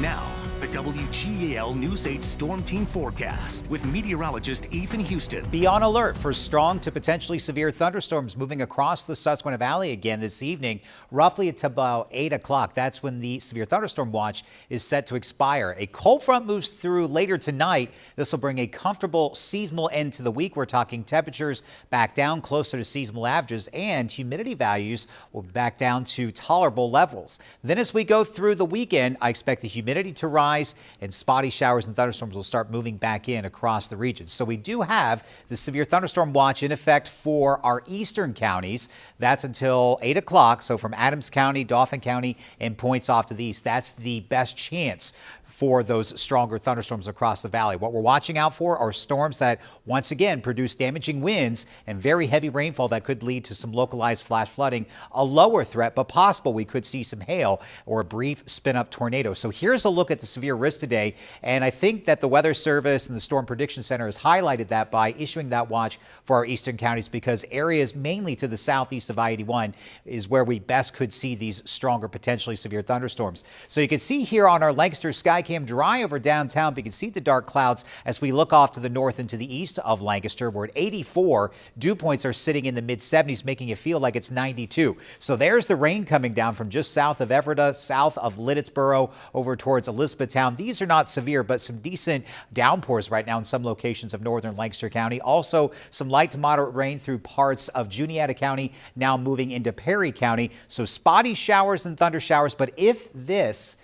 Now, the WGAL News 8 Storm Team forecast with meteorologist Ethan Houston. Be on alert for strong to potentially severe thunderstorms moving across the Susquehanna Valley again this evening, roughly at about 8 o'clock. That's when the severe thunderstorm watch is set to expire. A cold front moves through later tonight. This will bring a comfortable seasonal end to the week. We're talking temperatures back down closer to seasonal averages, and humidity values will be back down to tolerable levels. Then as we go through the weekend, I expect the humidity to rise and spotty showers and thunderstorms will start moving back in across the region. So we do have the severe thunderstorm watch in effect for our eastern counties. That's until 8 o'clock. So from Adams County, Dauphin County, and points off to the east, that's the best chance for those stronger thunderstorms across the valley. What we're watching out for are storms that once again produce damaging winds and very heavy rainfall that could lead to some localized flash flooding. A lower threat, but possible we could see some hail or a brief spin-up tornado. So here's a look at the severe risk today, and I think that the Weather Service and the Storm Prediction Center has highlighted that by issuing that watch for our eastern counties, because areas mainly to the southeast of I-81 is where we best could see these stronger, potentially severe thunderstorms. So you can see here on our Lancaster Skycam dry over downtown, but you can see the dark clouds as we look off to the north and to the east of Lancaster. We're at 84. Dew points are sitting in the mid-70s, making it feel like it's 92. So there's the rain coming down from just south of Everett, south of Liddittsboro, over towards Elizabethtown. These are not severe, but some decent downpours right now in some locations of northern Lancaster County. Also, some light to moderate rain through parts of Juniata County, now moving into Perry County. So spotty showers and thunder showers, but if this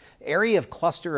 cluster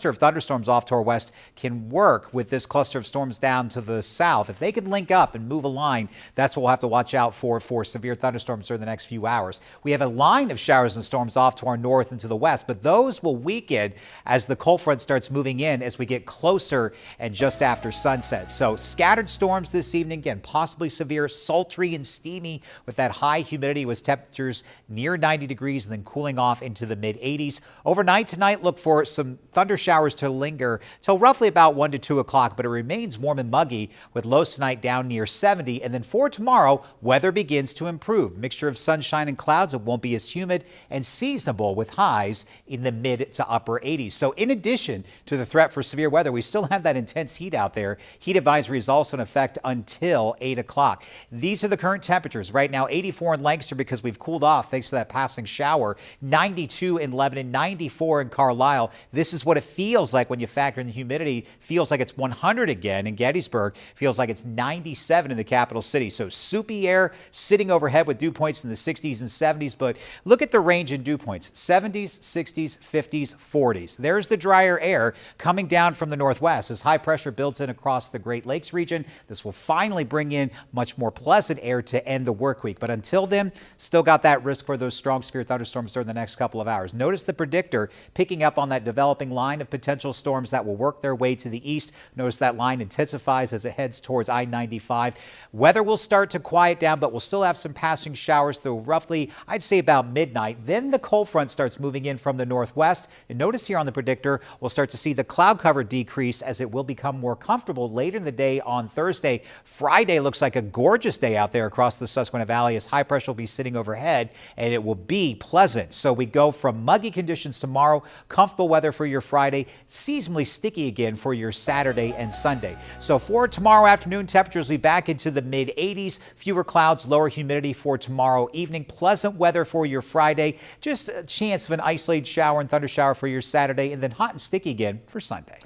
of thunderstorms off to our west can work with this cluster of storms down to the south, if they can link up and move a line, that's what we'll have to watch out for severe thunderstorms during the next few hours. We have a line of showers and storms off to our north and to the west, but those will weaken as the cold front starts moving in as we get closer and just after sunset. So scattered storms this evening, again, possibly severe, sultry and steamy with that high humidity with temperatures near 90 degrees and then cooling off into the mid 80s. Overnight tonight, look for some thunder showers to linger till roughly about 1 to 2 o'clock, but it remains warm and muggy with lows tonight down near 70. And then for tomorrow, weather begins to improve. Mixture of sunshine and clouds. It won't be as humid and seasonable with highs in the mid to upper 80s. So in addition to the threat for severe weather, we still have that intense heat out there. Heat advisory is also in effect until 8 o'clock. These are the current temperatures. Right now, 84 in Lancaster because we've cooled off thanks to that passing shower. 92 in Lebanon, 94 in Carlisle. This is what it feels like when you factor in the humidity. Feels like it's 100 again in Gettysburg. Feels like it's 97 in the capital city. So soupy air sitting overhead with dew points in the 60s and 70s. But look at the range in dew points: 70s, 60s, 50s, 40s. There's the drier air coming down from the northwest as high pressure builds in across the Great Lakes region. This will finally bring in much more pleasant air to end the work week. But until then, still got that risk for those strong severe thunderstorms during the next couple of hours. Notice the predictor picking up on that developing line of potential storms that will work their way to the east. Notice that line intensifies as it heads towards I-95. Weather will start to quiet down, but we'll still have some passing showers through roughly, I'd say, about midnight. Then the cold front starts moving in from the northwest. And notice here on the predictor, we'll start to see the cloud cover decrease as it will become more comfortable later in the day on Thursday. Friday looks like a gorgeous day out there across the Susquehanna Valley as high pressure will be sitting overhead and it will be pleasant. So we go from muggy conditions tomorrow, comfortable weather for your Friday, seasonally sticky again for your Saturday and Sunday. So for tomorrow afternoon, temperatures will be back into the mid 80s, fewer clouds, lower humidity for tomorrow evening, pleasant weather for your Friday, just a chance of an isolated shower and thunder shower for your Saturday, and then hot and sticky again for Sunday.